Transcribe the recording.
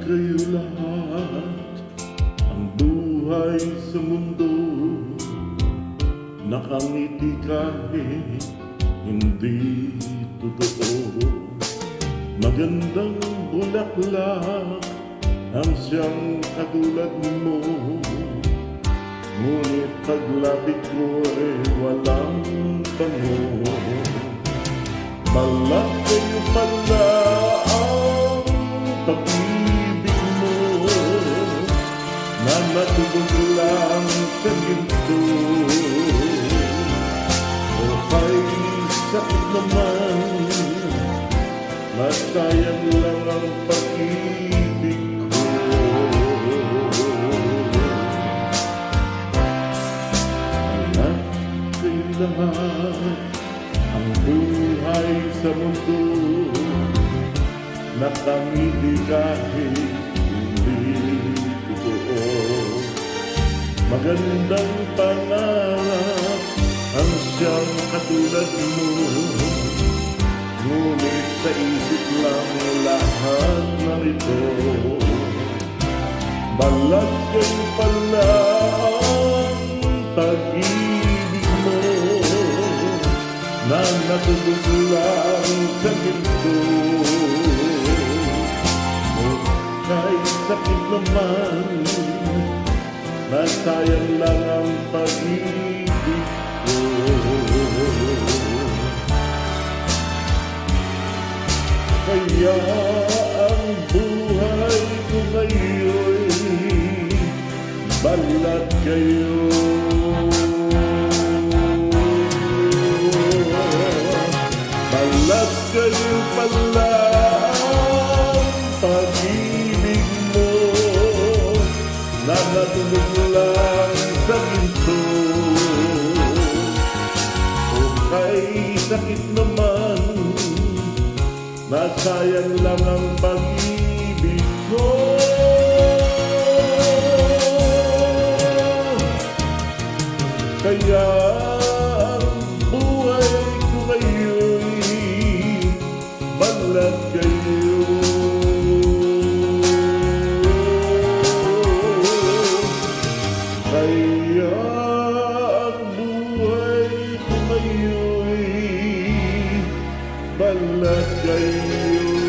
kayo lahat. Ang buhay sa mundo, nakangiti kahit hindi totoo. Magandang bulaklak ang siyang katulad mo, ngunit paglapit ko'y walang bango. Balat kayo pala ang pag-ibig mo, na matulog lang sa ginto. O kay sakit naman, masayang lang ang pag-ibig ko. Anak kayo lahat, ang buhay sa mundo, nakangiti kahit hindi totoo. Magandang pangarap ang siyang katulad mo, ngunit sa isip lang lahat ng ito. Balat kayo pala ang pag-ibig mo, na natulog lang sa ginto. O kahit sakit naman, nasayang lang ang pag-ibig ko. Kaya ang buhay ko ngayon'y balat kayo. Balat kayo pala ang pag-ibig mo, na natulog lang sa ginto. O kay sakit naman, nasayang lang ang pag-ibig ko. Kaya ang buhay ko ngayon'y balat kayo. Kaya ang buhay ko ngayon'y balat kayo.